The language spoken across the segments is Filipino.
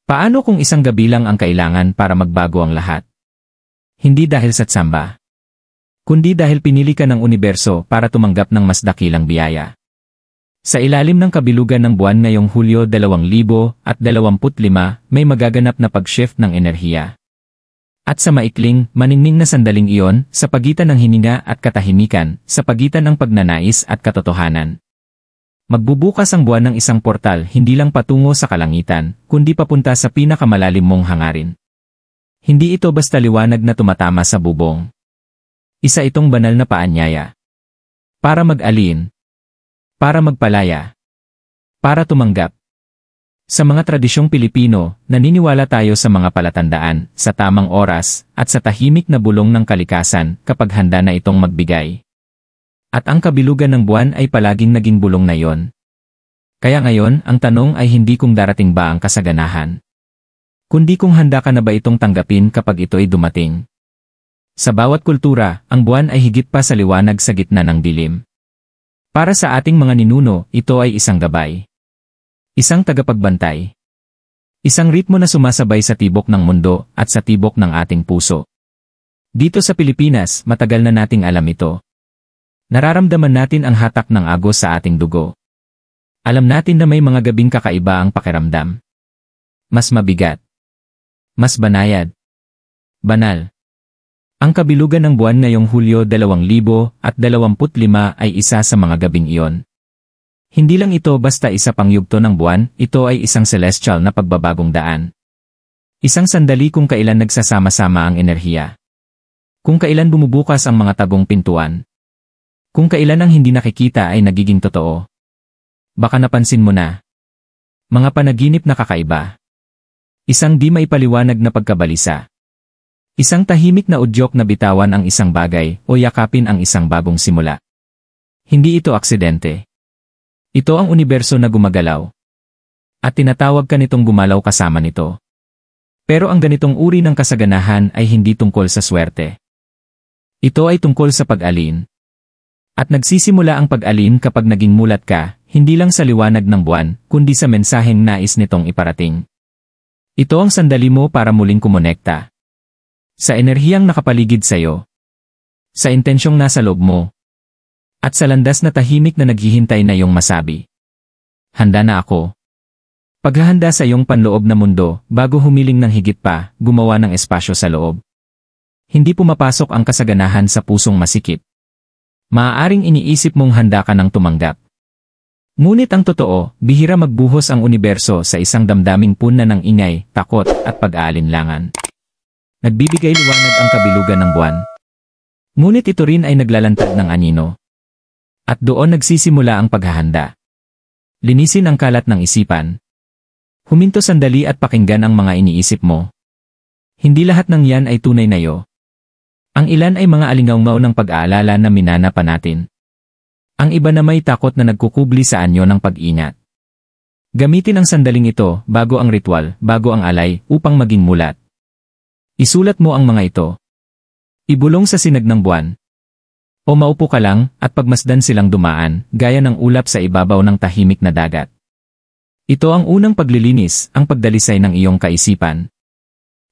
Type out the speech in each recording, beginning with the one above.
Paano kung isang gabi lang ang kailangan para magbago ang lahat? Hindi dahil sa tsamba, kundi dahil pinili ka ng universo para tumanggap ng mas dakilang biyaya. Sa ilalim ng kabilugan ng buwan ngayong Hulyo 2025, may magaganap na pag-shift ng enerhiya. At sa maikling, maningning na sandaling iyon, sa pagitan ng hininga at katahimikan, sa pagitan ng pagnanais at katotohanan. Magbubukas ang buwan ng isang portal hindi lang patungo sa kalangitan, kundi papunta sa pinakamalalim mong hangarin. Hindi ito basta liwanag na tumatama sa bubong. Isa itong banal na paanyaya. Para mag-alin. Para magpalaya. Para tumanggap. Sa mga tradisyong Pilipino, naniniwala tayo sa mga palatandaan, sa tamang oras, at sa tahimik na bulong ng kalikasan kapag handa na itong magbigay. At ang kabilugan ng buwan ay palaging naging bulong na yon. Kaya ngayon, ang tanong ay hindi kung darating ba ang kasaganahan, kundi kung handa ka na ba itong tanggapin kapag ito'y dumating. Sa bawat kultura, ang buwan ay higit pa sa liwanag sa gitna ng dilim. Para sa ating mga ninuno, ito ay isang gabay. Isang tagapagbantay. Isang ritmo na sumasabay sa tibok ng mundo at sa tibok ng ating puso. Dito sa Pilipinas, matagal na nating alam ito. Nararamdaman natin ang hatak ng agos sa ating dugo. Alam natin na may mga gabing kakaiba ang pakiramdam. Mas mabigat. Mas banayad. Banal. Ang kabilugan ng buwan ngayong Hulyo 2025 ay isa sa mga gabing iyon. Hindi lang ito basta isa pang yugto ng buwan, ito ay isang celestial na pagbabagong daan. Isang sandali kung kailan nagsasama-sama ang enerhiya. Kung kailan bumubukas ang mga tagong pintuan. Kung kailan ang hindi nakikita ay nagiging totoo. Baka napansin mo na. Mga panaginip na kakaiba. Isang di maipaliwanag na pagkabalisa. Isang tahimik na udyok na bitawan ang isang bagay o yakapin ang isang bagong simula. Hindi ito aksidente. Ito ang universo na gumagalaw. At tinatawag ka nitong gumalaw kasama nito. Pero ang ganitong uri ng kasaganahan ay hindi tungkol sa swerte. Ito ay tungkol sa pag-alin. At nagsisimula ang pag-alin kapag naging mulat ka, hindi lang sa liwanag ng buwan, kundi sa mensaheng nais nitong iparating. Ito ang sandali mo para muling kumonekta. Sa enerhiyang nakapaligid sa'yo. Sa intensyong nasa loob mo. At sa landas na tahimik na naghihintay na iyong masabi. Handa na ako. Paghahanda sa iyong panloob na mundo, bago humiling ng higit pa, gumawa ng espasyo sa loob. Hindi pumapasok ang kasaganahan sa pusong masikip. Maaaring iniisip mong handa ka ng tumanggap. Ngunit ang totoo, bihira magbuhos ang universo sa isang damdaming puna ng ingay, takot, at pag-aalinlangan. Nagbibigay liwanag ang kabilugan ng buwan. Ngunit ito rin ay naglalantad ng anino. At doon nagsisimula ang paghahanda. Linisin ang kalat ng isipan. Huminto sandali at pakinggan ang mga iniisip mo. Hindi lahat ng yan ay tunay na iyo. Ang ilan ay mga alingaungaw ng pag-aalala na minana pa natin. Ang iba na may takot na nagkukubli sa anyo ng pag-ingat. Gamitin ang sandaling ito bago ang ritual, bago ang alay, upang maging mulat. Isulat mo ang mga ito. Ibulong sa sinag ng buwan. O maupo ka lang at pagmasdan silang dumaan, gaya ng ulap sa ibabaw ng tahimik na dagat. Ito ang unang paglilinis, ang pagdalisay ng iyong kaisipan.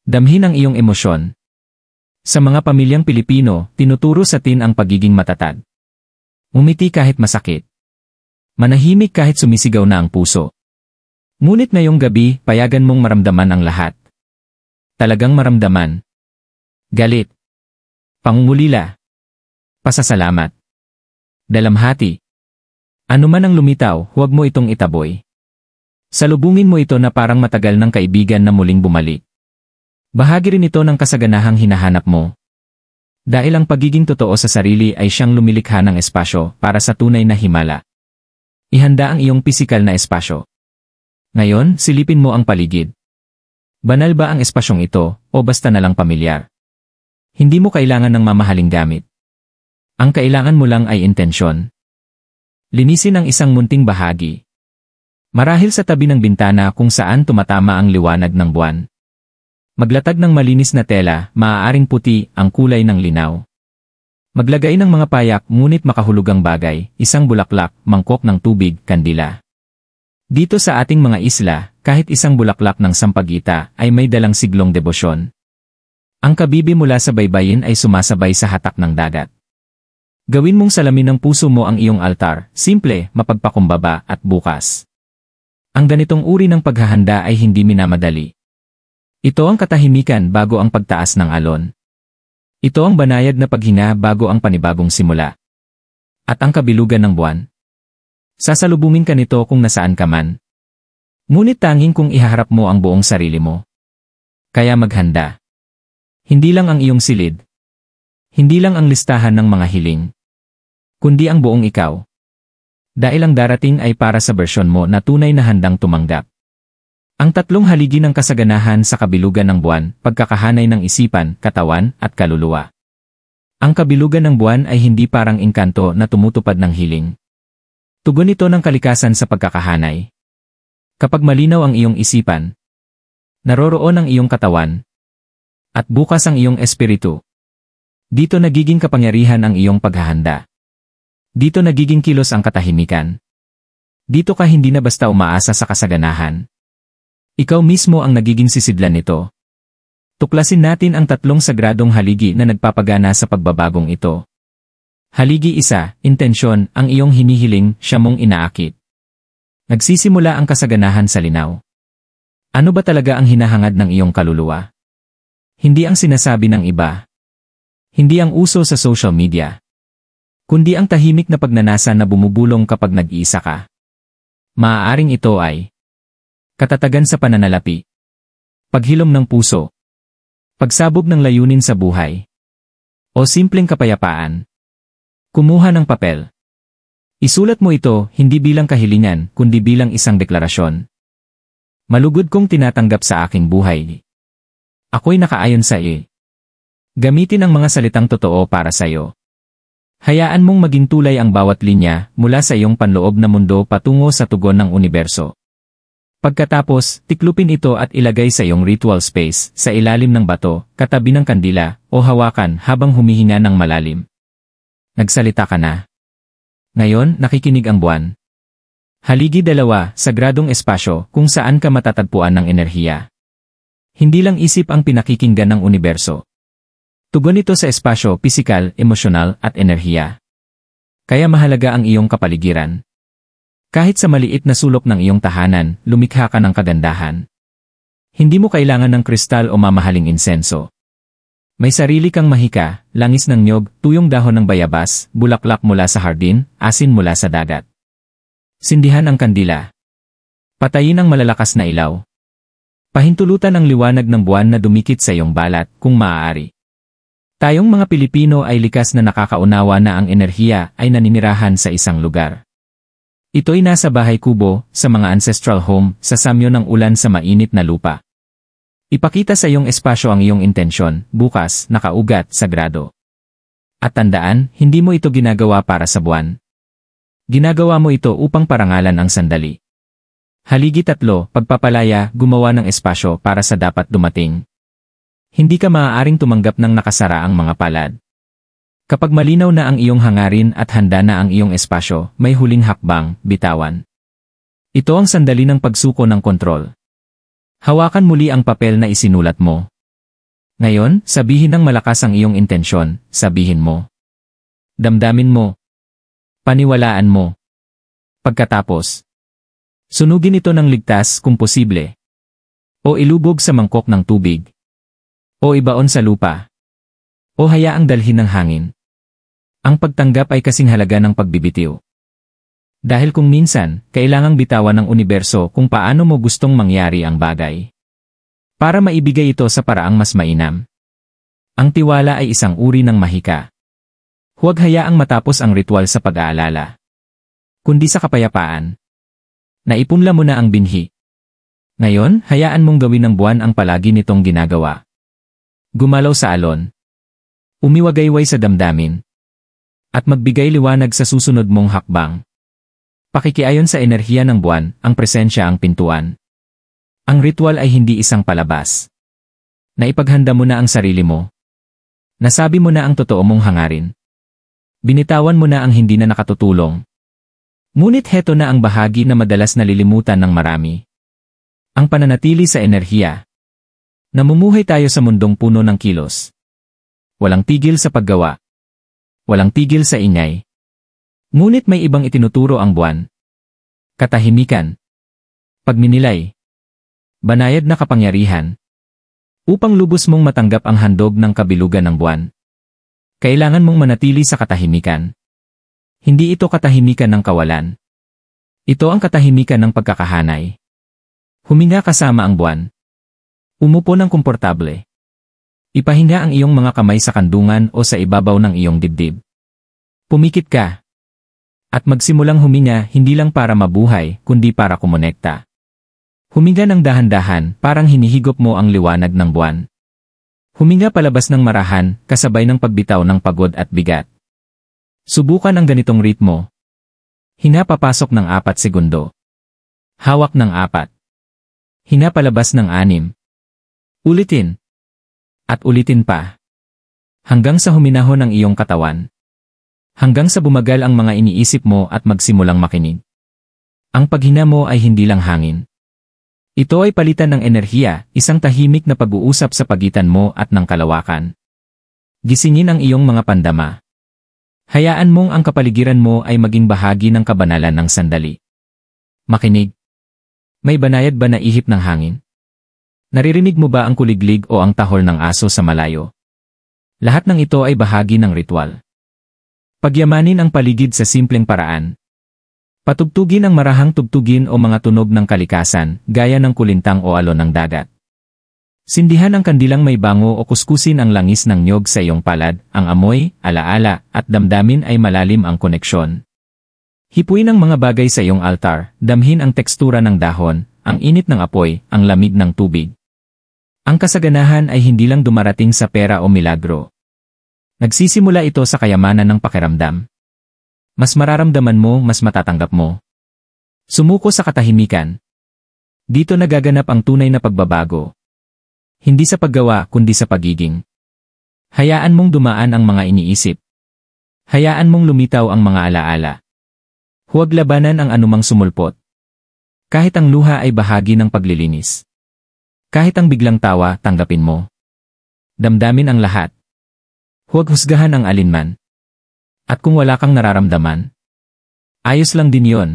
Damhin ang iyong emosyon. Sa mga pamilyang Pilipino, tinuturo sa atin ang pagiging matatag. Umiti kahit masakit. Manahimik kahit sumisigaw na ang puso. Ngunit ngayong gabi, payagan mong maramdaman ang lahat. Talagang maramdaman. Galit. Pangungulila. Pasasalamat. Dalamhati. Ano man ang lumitaw, huwag mo itong itaboy. Salubungin mo ito na parang matagal ng kaibigan na muling bumalik. Bahagi rin ito ng kasaganahang hinahanap mo. Dahil ang pagiging totoo sa sarili ay siyang lumilikha ng espasyo para sa tunay na himala. Ihanda ang iyong pisikal na espasyo. Ngayon, silipin mo ang paligid. Banal ba ang espasyong ito, o basta na lang pamilyar? Hindi mo kailangan ng mamahaling gamit. Ang kailangan mo lang ay intensyon. Linisin ang isang munting bahagi. Marahil sa tabi ng bintana kung saan tumatama ang liwanag ng buwan. Maglatag ng malinis na tela, maaaring puti, ang kulay ng linaw. Maglagay ng mga payak ngunit makahulugang bagay, isang bulaklak, mangkok ng tubig, kandila. Dito sa ating mga isla, kahit isang bulaklak ng sampagita ay may dalang siglong debosyon. Ang kabibi mula sa baybayin ay sumasabay sa hatak ng dagat. Gawin mong salamin ng puso mo ang iyong altar, simple, mapagpakumbaba at bukas. Ang ganitong uri ng paghahanda ay hindi minamadali. Ito ang katahimikan bago ang pagtaas ng alon. Ito ang banayad na paghinga bago ang panibagong simula. At ang kabilugan ng buwan. Sasalubungin ka nito kung nasaan ka man. Ngunit tanging kung ihaharap mo ang buong sarili mo. Kaya maghanda. Hindi lang ang iyong silid. Hindi lang ang listahan ng mga hiling. Kundi ang buong ikaw. Dahil ang darating ay para sa bersyon mo na tunay na handang tumanggap. Ang tatlong haligi ng kasaganahan sa kabilugan ng buwan, pagkakahanay ng isipan, katawan, at kaluluwa. Ang kabilugan ng buwan ay hindi parang engkanto na tumutupad ng hiling. Tugon ito ng kalikasan sa pagkakahanay. Kapag malinaw ang iyong isipan, naroroon ang iyong katawan, at bukas ang iyong espiritu. Dito nagiging kapangyarihan ang iyong paghahanda. Dito nagiging kilos ang katahimikan. Dito ka hindi na basta umaasa sa kasaganahan. Ikaw mismo ang nagiging sisidlan nito. Tuklasin natin ang tatlong sagradong haligi na nagpapagana sa pagbabagong ito. Haligi 1, intensyon, ang iyong hinihiling, siya mong inaakit. Nagsisimula ang kasaganahan sa linaw. Ano ba talaga ang hinahangad ng iyong kaluluwa? Hindi ang sinasabi ng iba. Hindi ang uso sa social media. Kundi ang tahimik na pagnanasa na bumubulong kapag nag-iisa ka. Maaaring ito ay katatagan sa pananalapi, paghilom ng puso, pagsabog ng layunin sa buhay, o simpleng kapayapaan. Kumuha ng papel. Isulat mo ito hindi bilang kahilingan kundi bilang isang deklarasyon. Malugod kong tinatanggap sa aking buhay. Ako'y nakaayon sa iyo. Gamitin ang mga salitang totoo para sa iyo. Hayaan mong maging tulay ang bawat linya mula sa iyong panloob na mundo patungo sa tugon ng universo. Pagkatapos, tiklupin ito at ilagay sa iyong ritual space sa ilalim ng bato, katabi ng kandila, o hawakan habang humihinga ng malalim. Nagsalita ka na. Ngayon, nakikinig ang buwan. Haligi 2, sagradong espasyo kung saan ka matatagpuan ng enerhiya. Hindi lang isip ang pinakikinggan ng universo. Tugon ito sa espasyo, pisikal, emosyonal, at enerhiya. Kaya mahalaga ang iyong kapaligiran. Kahit sa maliit na sulok ng iyong tahanan, lumikha ka ng kagandahan. Hindi mo kailangan ng kristal o mamahaling insenso. May sarili kang mahika, langis ng niyog, tuyong dahon ng bayabas, bulaklak mula sa hardin, asin mula sa dagat. Sindihan ang kandila. Patayin ang malalakas na ilaw. Pahintulutan ang liwanag ng buwan na dumikit sa iyong balat, kung maaari. Tayong mga Pilipino ay likas na nakakaunawa na ang enerhiya ay naninirahan sa isang lugar. Ito'y nasa bahay kubo, sa mga ancestral home, sa samyo ng ulan sa mainit na lupa. Ipakita sa iyong espasyo ang iyong intensyon, bukas, nakaugat, sagrado. At tandaan, hindi mo ito ginagawa para sa buwan. Ginagawa mo ito upang parangalan ang sandali. Haligi 3, pagpapalaya, gumawa ng espasyo para sa dapat dumating. Hindi ka maaaring tumanggap ng nakasara ang mga palad. Kapag malinaw na ang iyong hangarin at handa na ang iyong espasyo, may huling hakbang, bitawan. Ito ang sandali ng pagsuko ng kontrol. Hawakan muli ang papel na isinulat mo. Ngayon, sabihin ng malakas ang iyong intensyon, sabihin mo. Damdamin mo. Paniwalaan mo. Pagkatapos, sunugin ito ng ligtas kung posible. O ilubog sa mangkok ng tubig. O ibaon sa lupa. O hayaang dalhin ng hangin. Ang pagtanggap ay kasing halaga ng pagbibitiw. Dahil kung minsan, kailangang bitawan ng universo kung paano mo gustong mangyari ang bagay. Para maibigay ito sa paraang mas mainam. Ang tiwala ay isang uri ng mahika. Huwag hayaang matapos ang ritual sa pag-aalala. Kundi sa kapayapaan. Naipunla mo na ang binhi. Ngayon, hayaan mong gawin ng buwan ang palagi nitong ginagawa. Gumalaw sa alon. Umiwagayway sa damdamin. At magbigay liwanag sa susunod mong hakbang. Pakikiayon sa enerhiya ng buwan, ang presensya ang pintuan. Ang ritual ay hindi isang palabas. Naipaghanda mo na ang sarili mo. Nasabi mo na ang totoo mong hangarin. Binitawan mo na ang hindi na nakatutulong. Ngunit heto na ang bahagi na madalas nalilimutan ng marami. Ang pananatili sa enerhiya. Namumuhay tayo sa mundong puno ng kilos. Walang tigil sa paggawa. Walang tigil sa ingay. Ngunit may ibang itinuturo ang buwan. Katahimikan. Pagninilay. Banayad na kapangyarihan. Upang lubos mong matanggap ang handog ng kabilugan ng buwan, kailangan mong manatili sa katahimikan. Hindi ito katahimikan ng kawalan. Ito ang katahimikan ng pagkakahanay. Huminga kasama ang buwan. Umupo ng komportable. Ipahinga ang iyong mga kamay sa kandungan o sa ibabaw ng iyong dibdib. Pumikit ka. At magsimulang huminga hindi lang para mabuhay, kundi para kumonekta. Huminga ng dahan-dahan, parang hinihigop mo ang liwanag ng buwan. Huminga palabas ng marahan, kasabay ng pagbitaw ng pagod at bigat. Subukan ang ganitong ritmo. Hinga papasok ng 4 segundo. Hawak ng 4. Hinga palabas ng 6. Ulitin. At ulitin pa. Hanggang sa huminahon ang iyong katawan. Hanggang sa bumagal ang mga iniisip mo at magsimulang makinig. Ang paghinga mo ay hindi lang hangin. Ito ay palitan ng enerhiya, isang tahimik na pag-uusap sa pagitan mo at ng kalawakan. Gisingin ang iyong mga pandama. Hayaan mong ang kapaligiran mo ay maging bahagi ng kabanalan ng sandali. Makinig. May banayad ba na ihip ng hangin? Naririnig mo ba ang kuliglig o ang tahol ng aso sa malayo? Lahat ng ito ay bahagi ng ritual. Pagyamanin ang paligid sa simpleng paraan. Patugtugin ang marahang tugtugin o mga tunog ng kalikasan, gaya ng kulintang o alon ng dagat. Sindihan ang kandilang may bango o kuskusin ang langis ng niyog sa iyong palad, ang amoy, alaala, at damdamin ay malalim ang koneksyon. Hipuin ang mga bagay sa iyong altar, damhin ang tekstura ng dahon, ang init ng apoy, ang lamig ng tubig. Ang kasaganahan ay hindi lang dumarating sa pera o milagro. Nagsisimula ito sa kayamanan ng pakiramdam. Mas mararamdaman mo, mas matatanggap mo. Sumuko sa katahimikan. Dito nagaganap ang tunay na pagbabago. Hindi sa paggawa, kundi sa pagiging. Hayaan mong dumaan ang mga iniisip. Hayaan mong lumitaw ang mga alaala. Huwag labanan ang anumang sumulpot. Kahit ang luha ay bahagi ng paglilinis. Kahit ang biglang tawa, tanggapin mo. Damdamin ang lahat. Huwag husgahan ang alinman. At kung wala kang nararamdaman, ayos lang din yon.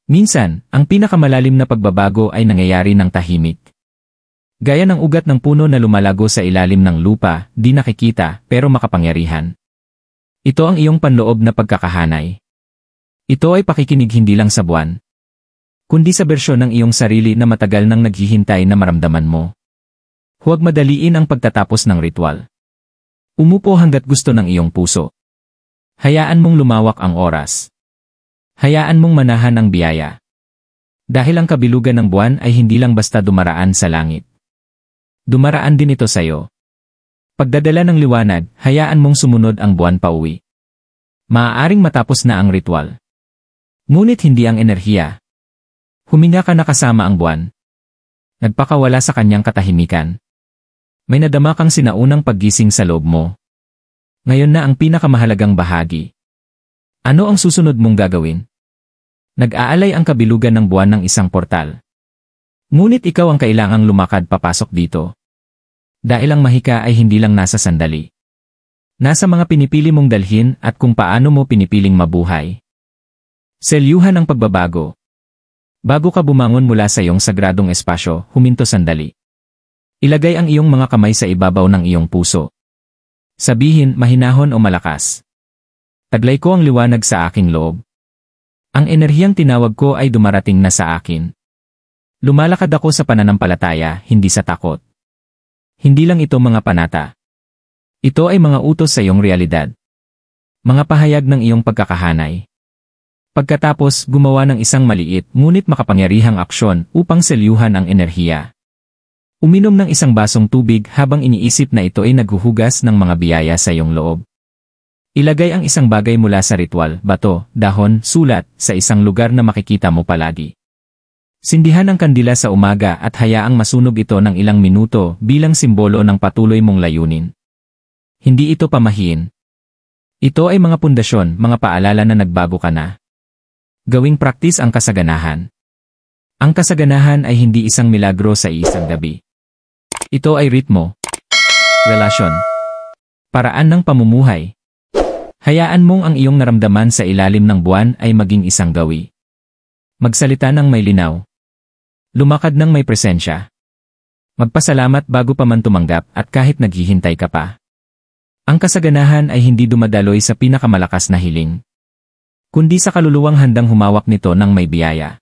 Minsan, ang pinakamalalim na pagbabago ay nangyayari ng tahimik. Gaya ng ugat ng puno na lumalago sa ilalim ng lupa, di nakikita, pero makapangyarihan. Ito ang iyong panloob na pagkakahanay. Ito ay pakikinig hindi lang sa buwan, kundi sa bersyon ng iyong sarili na matagal nang naghihintay na maramdaman mo. Huwag madaliin ang pagtatapos ng ritual. Umupo hanggat gusto ng iyong puso. Hayaan mong lumawak ang oras. Hayaan mong manahan ang biyaya. Dahil ang kabilugan ng buwan ay hindi lang basta dumaraan sa langit. Dumaraan din ito sa iyo. Pagdadala ng liwanag, hayaan mong sumunod ang buwan pauwi. Maaaring matapos na ang ritual. Ngunit hindi ang enerhiya. Huminga ka na kasama ang buwan. Nagpakawala sa kanyang katahimikan. May nadama kang sinaunang paggising sa loob mo. Ngayon na ang pinakamahalagang bahagi. Ano ang susunod mong gagawin? Nag-aalay ang kabilugan ng buwan ng isang portal. Ngunit ikaw ang kailangang lumakad papasok dito. Dahil ang mahika ay hindi lang nasa sandali. Nasa mga pinipili mong dalhin at kung paano mo pinipiling mabuhay. Selyuhan ang pagbabago. Bago ka bumangon mula sa iyong sagradong espasyo, huminto sandali. Ilagay ang iyong mga kamay sa ibabaw ng iyong puso. Sabihin, mahinahon o malakas. Taglay ko ang liwanag sa aking loob. Ang enerhiyang tinawag ko ay dumarating na sa akin. Lumalakad ako sa pananampalataya, hindi sa takot. Hindi lang ito mga panata. Ito ay mga utos sa iyong realidad. Mga pahayag ng iyong pagkakahanay. Pagkatapos, gumawa ng isang maliit ngunit makapangyarihang aksyon upang selyuhan ang enerhiya. Uminom ng isang basong tubig habang iniisip na ito ay naghuhugas ng mga biyaya sa iyong loob. Ilagay ang isang bagay mula sa ritual, bato, dahon, sulat, sa isang lugar na makikita mo palagi. Sindihan ang kandila sa umaga at hayaang masunog ito ng ilang minuto bilang simbolo ng patuloy mong layunin. Hindi ito pamahiin. Ito ay mga pundasyon, mga paalala na nagbago ka na. Gawing praktis ang kasaganahan. Ang kasaganahan ay hindi isang milagro sa isang gabi. Ito ay ritmo, relasyon, paraan ng pamumuhay. Hayaan mong ang iyong naramdaman sa ilalim ng buwan ay maging isang gawi. Magsalita ng may linaw. Lumakad ng may presensya. Magpasalamat bago pa man tumanggap at kahit naghihintay ka pa. Ang kasaganahan ay hindi dumadaloy sa pinakamalakas na hiling, kundi sa kaluluwang handang humawak nito ng may biyaya.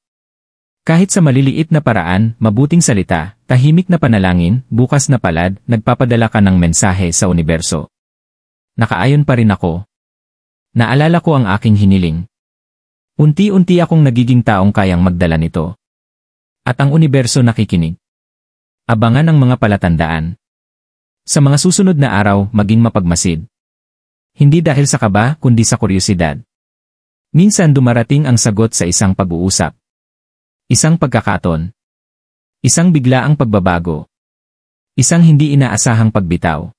Kahit sa maliliit na paraan, mabuting salita, tahimik na panalangin, bukas na palad, nagpapadala ka ng mensahe sa universo. Nakaayon pa rin ako. Naalala ko ang aking hiniling. Unti-unti akong nagiging taong kayang magdala nito. At ang universo nakikinig. Abangan ang mga palatandaan. Sa mga susunod na araw, maging mapagmasid. Hindi dahil sa kaba, kundi sa kuryosidad. Minsan dumarating ang sagot sa isang pag-uusap. Isang pagkakataon. Isang biglaang pagbabago. Isang hindi inaasahang pagbitaw.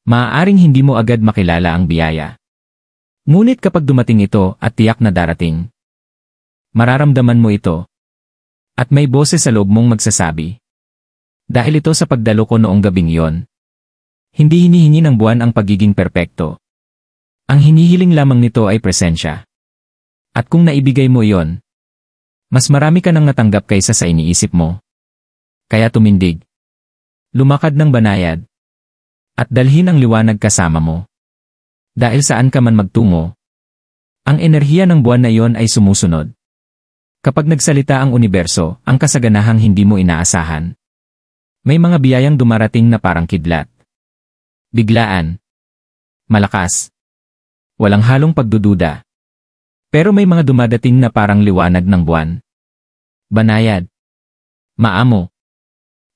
Maaaring hindi mo agad makilala ang biyaya. Ngunit kapag dumating ito at tiyak na darating, mararamdaman mo ito. At may boses sa loob mong magsasabi. Dahil ito sa pagdalo ko noong gabing iyon. Hindi hinihingi ng buwan ang pagiging perpekto. Ang hinihiling lamang nito ay presensya. At kung naibigay mo iyon, mas marami ka nang natanggap kaysa sa iniisip mo. Kaya tumindig. Lumakad ng banayad. At dalhin ang liwanag kasama mo. Dahil saan ka man magtungo, ang enerhiya ng buwan na iyon ay sumusunod. Kapag nagsalita ang universo, ang kasaganahang hindi mo inaasahan. May mga biyayang dumarating na parang kidlat. Biglaan. Malakas. Walang halong pagdududa. Pero may mga dumadating na parang liwanag ng buwan. Banayad. Maamo.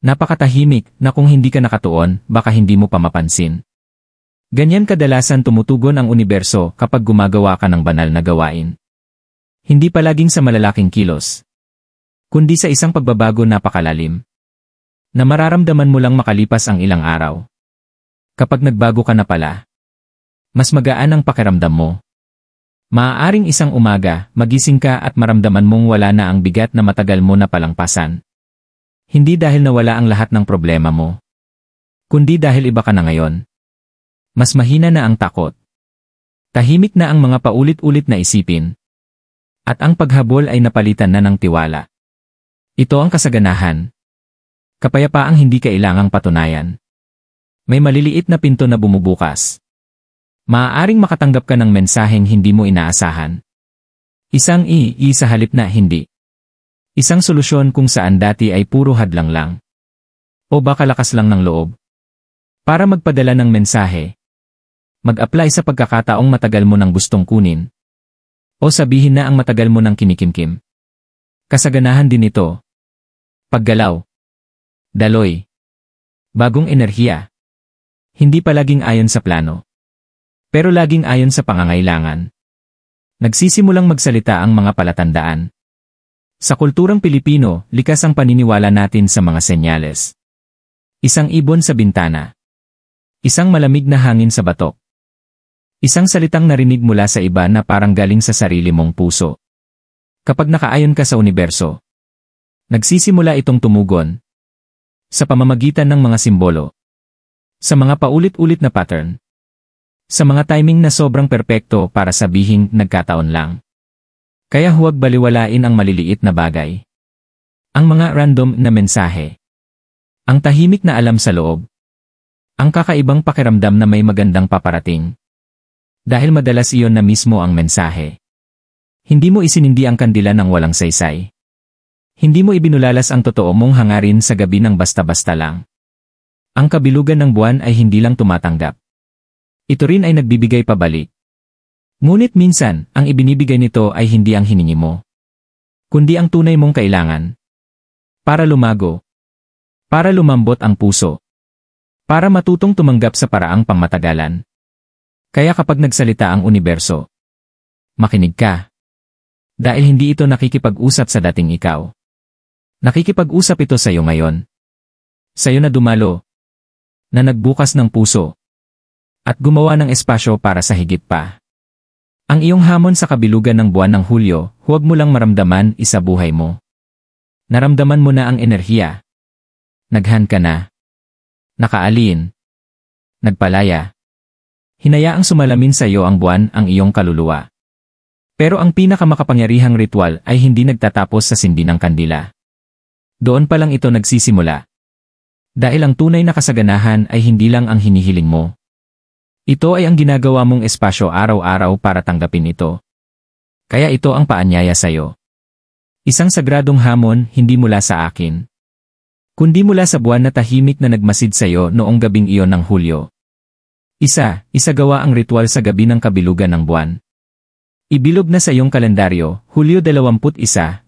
Napakatahimik na kung hindi ka nakatuon, baka hindi mo pa mapansin. Ganyan kadalasan tumutugon ang universo kapag gumagawa ka ng banal na gawain. Hindi palaging sa malalaking kilos, kundi sa isang pagbabago napakalalim, na mararamdaman mo lang makalipas ang ilang araw. Kapag nagbago ka na pala, mas magaan ang pakiramdam mo. Maaaring isang umaga, magising ka at maramdaman mong wala na ang bigat na matagal mo na palangpasan. Hindi dahil nawala ang lahat ng problema mo, kundi dahil iba ka na ngayon. Mas mahina na ang takot. Tahimik na ang mga paulit-ulit na isipin. At ang paghabol ay napalitan na ng tiwala. Ito ang kasaganahan. Kapayapaang hindi kailangang patunayan. May maliliit na pinto na bumubukas. Maaaring makatanggap ka ng mensaheng hindi mo inaasahan. Isang sa halip na hindi. Isang solusyon kung saan dati ay puro hadlang lang. O baka lakas lang ng loob. Para magpadala ng mensahe, mag-apply sa pagkakataong matagal mo nang gustong kunin. O sabihin na ang matagal mo nang kinikimkim. Kasaganahan din ito. Paggalaw. Daloy. Bagong enerhiya. Hindi palaging ayon sa plano. Pero laging ayon sa pangangailangan. Nagsisimulang magsalita ang mga palatandaan. Sa kulturang Pilipino, likas ang paniniwala natin sa mga senyales. Isang ibon sa bintana. Isang malamig na hangin sa batok. Isang salitang narinig mula sa iba na parang galing sa sarili mong puso. Kapag nakaayon ka sa universo, nagsisimula itong tumugon. Sa pamamagitan ng mga simbolo. Sa mga paulit-ulit na pattern. Sa mga timing na sobrang perpekto para sabihing nagkataon lang. Kaya huwag baliwalain ang maliliit na bagay. Ang mga random na mensahe. Ang tahimik na alam sa loob. Ang kakaibang pakiramdam na may magandang paparating. Dahil madalas iyon na mismo ang mensahe. Hindi mo isinindi ang kandila ng walang saysay. Hindi mo ibinulalas ang totoo mong hangarin sa gabi ng basta-basta lang. Ang kabilugan ng buwan ay hindi lang tumatanggap. Ito rin ay nagbibigay pabalik. Ngunit minsan, ang ibinibigay nito ay hindi ang hiningi mo, kundi ang tunay mong kailangan. Para lumago. Para lumambot ang puso. Para matutong tumanggap sa paraang pangmatagalan. Kaya kapag nagsalita ang universo, makinig ka. Dahil hindi ito nakikipag-usap sa dating ikaw. Nakikipag-usap ito sa iyo ngayon. Sa iyo na dumalo. Na nagbukas ng puso. At gumawa ng espasyo para sa higit pa. Ang iyong hamon sa kabilugan ng buwan ng Hulyo, huwag mo lang maramdaman isa buhay mo. Naramdaman mo na ang enerhiya. Naghan ka na. Nakaalin. Nagpalaya. Hinayaang sumalamin sa iyo ang buwan ang iyong kaluluwa. Pero ang pinakamakapangyarihang ritual ay hindi nagtatapos sa sindi ng kandila. Doon pa lang ito nagsisimula. Dahil ang tunay na kasaganahan ay hindi lang ang hinihiling mo. Ito ay ang ginagawa mong espasyo araw-araw para tanggapin ito. Kaya ito ang paanyaya sa iyo. Isang sagradong hamon hindi mula sa akin, kundi mula sa buwan na tahimik na nagmasid sa iyo noong gabing iyon ng Hulyo. Isagawa ang ritual sa gabi ng kabilugan ng buwan. Ibilog na sa iyong kalendaryo, Hulyo 21, 2025.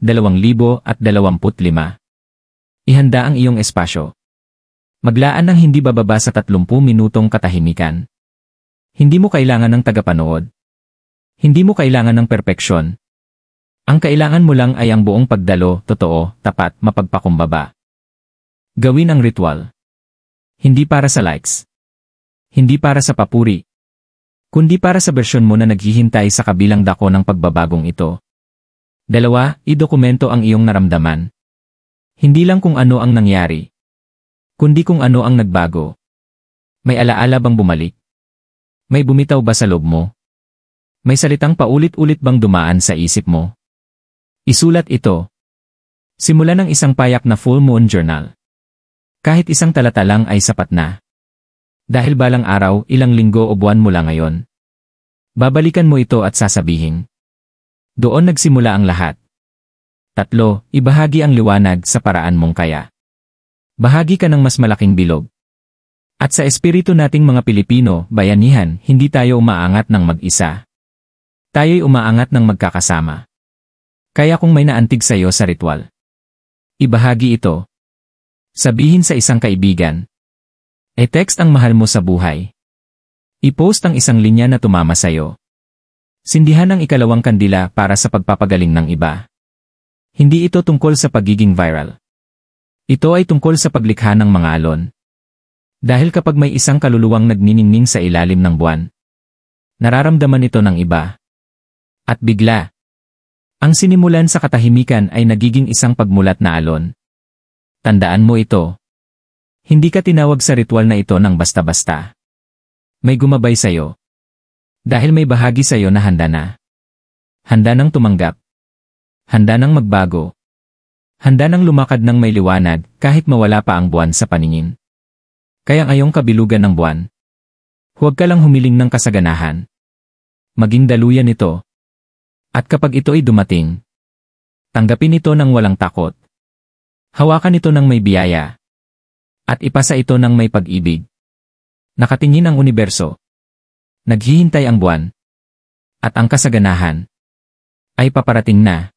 Ihanda ang iyong espasyo. Maglaan ng hindi bababa sa 30 minutong katahimikan. Hindi mo kailangan ng tagapanood. Hindi mo kailangan ng perpeksyon. Ang kailangan mo lang ay ang buong pagdalo, totoo, tapat, mapagpakumbaba. Gawin ang ritual. Hindi para sa likes. Hindi para sa papuri. Kundi para sa bersyon mo na naghihintay sa kabilang dako ng pagbabagong ito. 2, idokumento ang iyong naramdaman. Hindi lang kung ano ang nangyari, kundi kung ano ang nagbago. May alaala bang bumalik? May bumitaw ba sa loob mo? May salitang paulit-ulit bang dumaan sa isip mo? Isulat ito. Simula ng isang payak na full moon journal. Kahit isang talata lang ay sapat na. Dahil balang araw, ilang linggo o buwan mula ngayon. Babalikan mo ito at sasabihin. Doon nagsimula ang lahat. 3, ibahagi ang liwanag sa paraan mong kaya. Bahagi ka ng mas malaking bilog. At sa espiritu nating mga Pilipino, bayanihan, hindi tayo umaangat ng mag-isa. Tayo'y umaangat ng magkakasama. Kaya kung may naantig sa iyo sa ritual, ibahagi ito. Sabihin sa isang kaibigan. I-text ang mahal mo sa buhay. I-post ang isang linya na tumama sa iyo. Sindihan ang ikalawang kandila para sa pagpapagaling ng iba. Hindi ito tungkol sa pagiging viral. Ito ay tungkol sa paglikha ng mga alon. Dahil kapag may isang kaluluwang nagniningning sa ilalim ng buwan, nararamdaman ito ng iba. At bigla, ang sinimulan sa katahimikan ay nagiging isang pagmulat na alon. Tandaan mo ito. Hindi ka tinawag sa ritual na ito ng basta-basta. May gumabay sa iyo. Dahil may bahagi sa iyo na handa na. Handa nang tumanggap. Handa nang magbago. Handa nang lumakad ng may liwanag kahit mawala pa ang buwan sa paningin. Kaya ngayong kabilugan ng buwan, huwag ka lang humiling ng kasaganahan. Maging daluyan ito. At kapag ito ay dumating, tanggapin ito ng walang takot. Hawakan ito ng may biyaya. At ipasa ito ng may pag-ibig. Nakatingin ang universo. Naghihintay ang buwan. At ang kasaganahan ay paparating na.